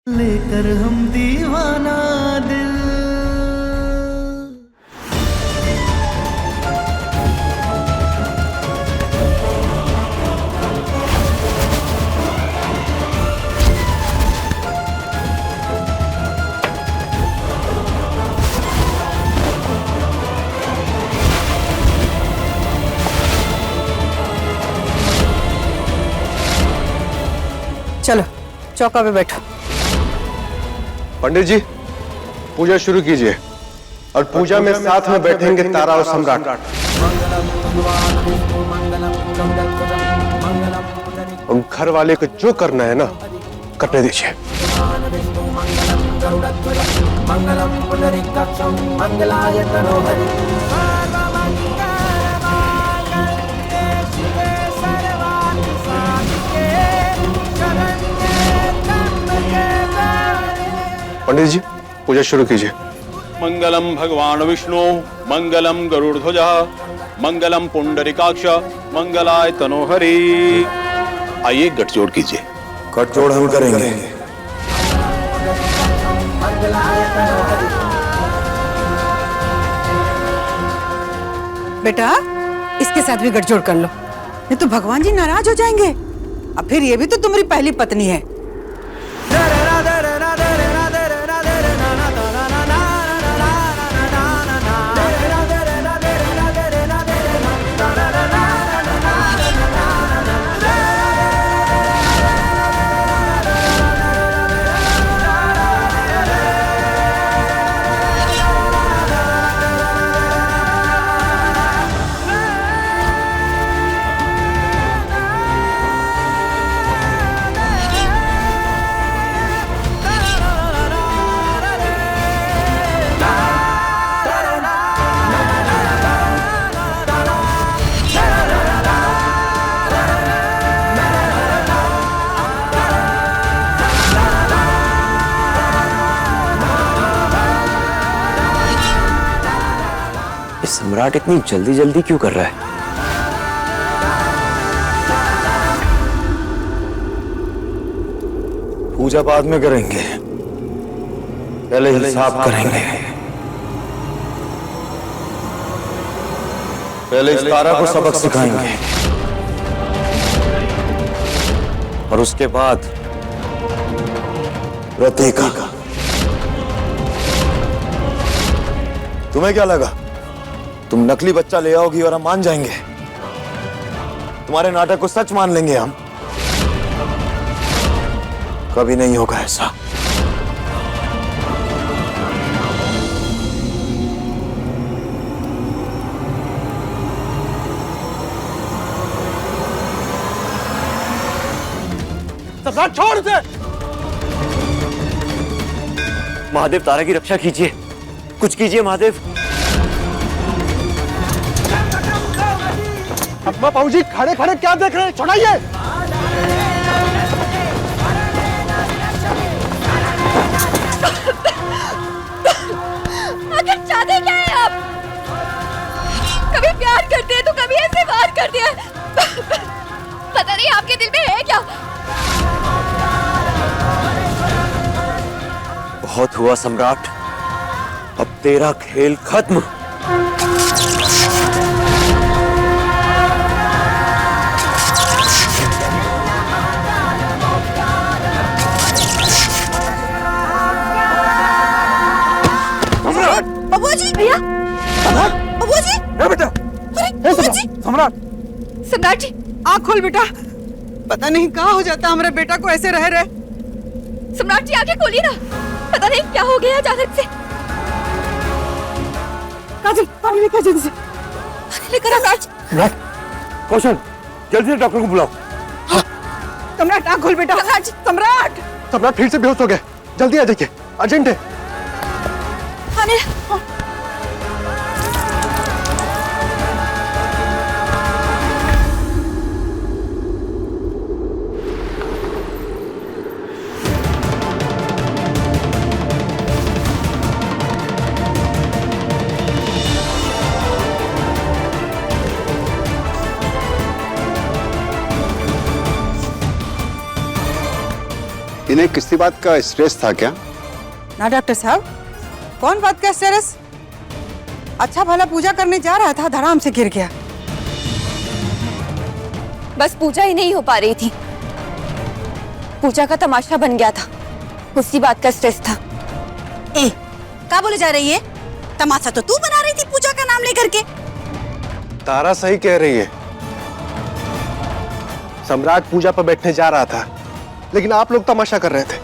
लेकर हम दीवाना दिल। चलो चौका पे बैठो। पंडित जी पूजा शुरू कीजिए और पूजा में साथ में बैठेंगे तारा और सम्राट। और घर वाले को जो करना है ना करने दीजिए। पंडित जी पूजा शुरू कीजिए। मंगलम भगवान विष्णु मंगलम गरुड़ध्वजा मंगलम पुंडरीकाक्ष मंगलाय तनोहरि। आइए गठजोड़ कीजिए। गठजोड़ हम करेंगे। बेटा इसके साथ भी गठजोड़ कर लो, नहीं तो भगवान जी नाराज हो जाएंगे। अब फिर ये भी तो तुम्हारी पहली पत्नी है। सम्राट इतनी जल्दी जल्दी क्यों कर रहा है? पूजा बाद में करेंगे, पहले हिसाब करेंगे। पहले इस तारा को सबक सिखाएंगे और उसके बाद रतिका। तुम्हें क्या लगा तुम नकली बच्चा ले आओगी और हम मान जाएंगे? तुम्हारे नाटक को सच मान लेंगे हम? कभी नहीं होगा ऐसा। सम्राट छोड़ उसे। महादेव तारा की रक्षा कीजिए, कुछ कीजिए महादेव। अब्बा बाबूजी खड़े खड़े क्या देख रहे हैं? छोड़ाइए। आखिर चाहते क्या है आप? कभी प्यार करते हैं तो कभी ऐसे वार कर दिया। पता नहीं आपके दिल में है क्या? बहुत हुआ सम्राट, अब तेरा खेल खत्म। बाबूजी भैया, बाबूजी बेटा बाबूजी। सम्राट सम्राट जी आँख खोल बेटा, पता नहीं क्या हो जाता हमारे बेटा को ऐसे रह रहे। सम्राट जी आंखें खोलिए ना, पता नहीं क्या हो गया अचानक से। काजल पानी लेकर जल्दी से। लेकर सम्राट। सम्राट कौशल जल्दी से डॉक्टर को बुलाओ। सम्राट आँख खोल बेटा। सम्राट जी। सम्राट सम्राट फिर से बेहोश हो गए, जल्दी आ जाइए, अर्जेंट है। आने। इन्हें किसी बात का स्ट्रेस था क्या? ना डॉक्टर साहब, कौन बात का स्ट्रेस? अच्छा भला पूजा करने जा रहा था, धड़ाम से गिर गया। बस पूजा ही नहीं हो पा रही थी, पूजा का तमाशा बन गया था, उसी बात का स्ट्रेस था। ए, क्या बोले जा रही है? तमाशा तो तू बना रही थी पूजा का नाम लेकर के। तारा सही कह रही है। सम्राट पूजा पर बैठने जा रहा था, लेकिन आप लोग तमाशा कर रहे थे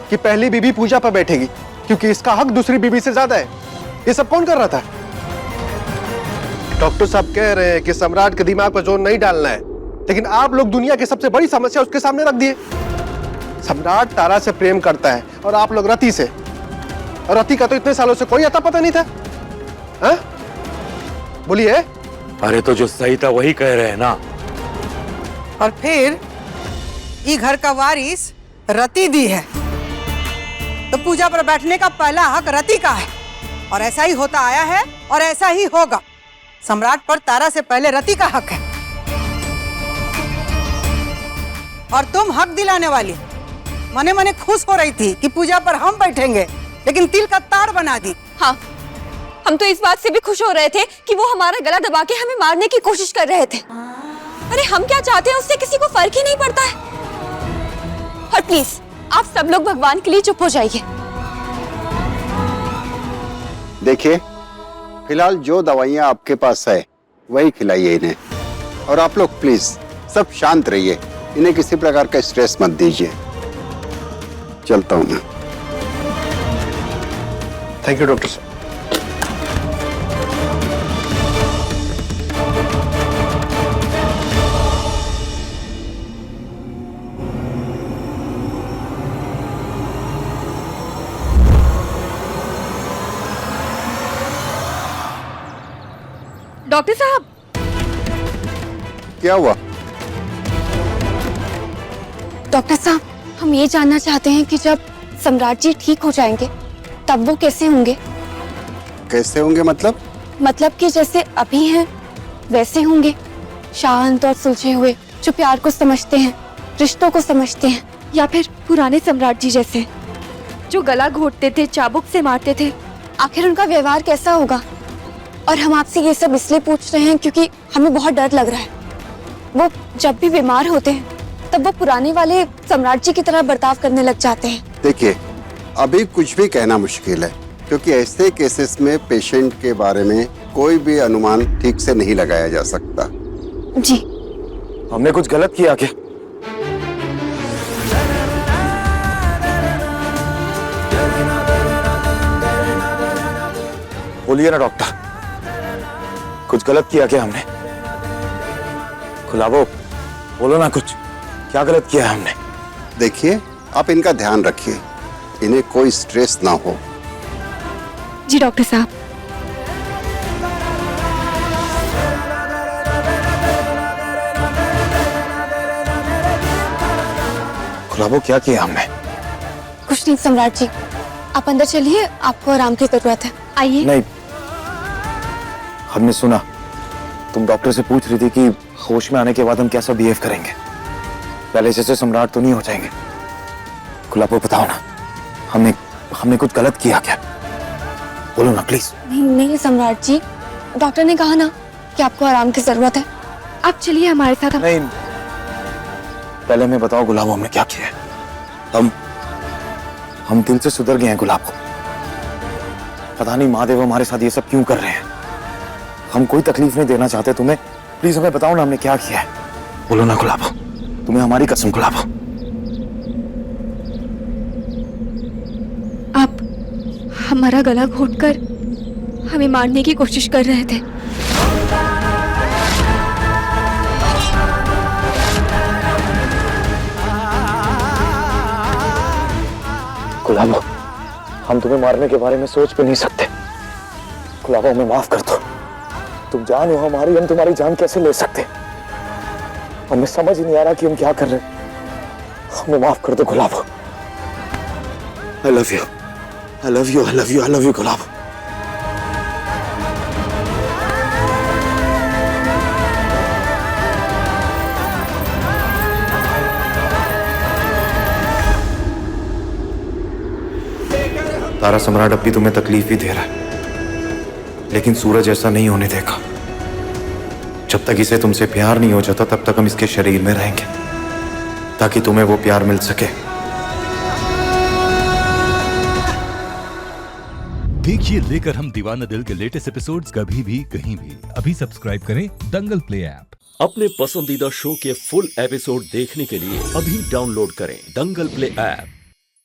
कि पहली बीबी पूजा पर बैठेगी क्योंकि इसका हक दूसरी बीबी से ज्यादा है। ये सब कौन कर रहा था? डॉक्टर साहब कह रहे हैं कि सम्राट के दिमाग पर जोर नहीं डालना है, लेकिन आप लोग दुनिया की सबसे बड़ी समस्या उसके सामने रख दिए। सम्राट तारा से प्रेम करता है और आप लोग रति से, और रति का तो इतने सालों से कोई अता पता नहीं था। हाँ? बोलिए। अरे तो जो सही था वही कह रहे हैं ना। और फिर ये घर का वारिस रति दी है, तो पूजा पर बैठने का पहला हक रति का है, और ऐसा ही होता आया है और ऐसा ही होगा। सम्राट पर तारा से पहले रति का हक है, और तुम हक दिलाने वाली मने मने खुश हो रही थी कि पूजा पर हम बैठेंगे, लेकिन तिल का तार बना दी। हाँ, हम तो इस बात से भी खुश हो रहे थे कि वो हमारा गला दबा के हमें मारने की कोशिश कर रहे थे। अरे हम क्या चाहते हैं उससे किसी को फर्क ही नहीं पड़ता है। और प्लीज आप सब लोग भगवान के लिए चुप हो जाइए। देखिए, फिलहाल जो दवाइयाँ आपके पास है वही खिलाइए इन्हें, और आप लोग प्लीज सब शांत रहिए, इन्हें किसी प्रकार का स्ट्रेस मत दीजिए। चलता हूँ मैं। थैंक यू डॉक्टर साहब। डॉक्टर साहब, क्या हुआ? डॉक्टर साहब, हम ये जानना चाहते हैं कि जब सम्राट जी ठीक हो जाएंगे तब वो कैसे होंगे? कैसे होंगे मतलब? मतलब कि जैसे अभी हैं वैसे होंगे, शांत और सुलझे हुए, जो प्यार को समझते हैं, रिश्तों को समझते हैं, या फिर पुराने सम्राट जी जैसे जो गला घोटते थे, चाबुक से मारते थे। आखिर उनका व्यवहार कैसा होगा? और हम आपसे ये सब इसलिए पूछ रहे हैं क्योंकि हमें बहुत डर लग रहा है। वो जब भी बीमार होते हैं तब वो पुराने वाले सम्राट जी की तरह बर्ताव करने लग जाते हैं। देखिए, अभी कुछ भी कहना मुश्किल है, क्योंकि ऐसे केसेस में पेशेंट के बारे में कोई भी अनुमान ठीक से नहीं लगाया जा सकता। जी। हमने कुछ गलत किया क्या? बोलिए ना डॉक्टर, कुछ गलत किया क्या हमने? खुलाबो, बोलो ना कुछ, क्या गलत किया है हमने? देखिए, आप इनका ध्यान रखिए, इन्हें कोई स्ट्रेस ना हो। जी डॉक्टर साहब। खुलाबो, क्या किया हमने? कुछ नहीं सम्राट जी, आप अंदर चलिए, आपको आराम की जरूरत है, आइए। नहीं, हमने सुना तुम डॉक्टर से पूछ रही थी कि होश में आने के बाद हम कैसा बिहेव करेंगे, पहले जैसे सम्राट तो नहीं हो जाएंगे। गुलाबो, बताओ ना, हमने कुछ गलत किया क्या? बोलो ना प्लीज। नहीं नहीं सम्राट जी, डॉक्टर ने कहा ना कि आपको आराम की जरूरत है, आप चलिए हमारे साथ। नहीं, पहले मैं बताओ गुलाबो, हमने क्या किया है? हम दिल से सुधर गए हैं गुलाबो। पता नहीं महादेव हमारे साथ ये सब क्यों कर रहे हैं। हम कोई तकलीफ नहीं देना चाहते तुम्हें, प्लीज हमें बताओ ना हमने क्या किया है। बोलो ना गुलाबो, तुम्हें हमारी कसम गुलाबो। आप हमारा गला घोटकर हमें मारने की कोशिश कर रहे थे। गुलाबो, हम तुम्हें मारने के बारे में सोच भी नहीं सकते। गुलाबो, हमें माफ कर दो। तुम जान हो हमारी, हम तुम्हारी जान कैसे ले सकते? हमें समझ ही नहीं आ रहा कि हम क्या कर रहे हैं। हमें माफ कर दो गुलाबो। I love you. I love you. I love you. I love you, गुलाबो। तारा सम्राट अब भी तुम्हें तकलीफ ही दे रहा है, लेकिन सूरज ऐसा नहीं होने देगा। जब तक इसे तुमसे प्यार नहीं हो जाता तब तक हम इसके शरीर में रहेंगे, ताकि तुम्हें वो प्यार मिल सके। देखिए लेकर हम दीवाना दिल के लेटेस्ट एपिसोड्स कभी भी कहीं भी। अभी सब्सक्राइब करें दंगल प्ले ऐप। अपने पसंदीदा शो के फुल एपिसोड देखने के लिए अभी डाउनलोड करें दंगल प्ले ऐप।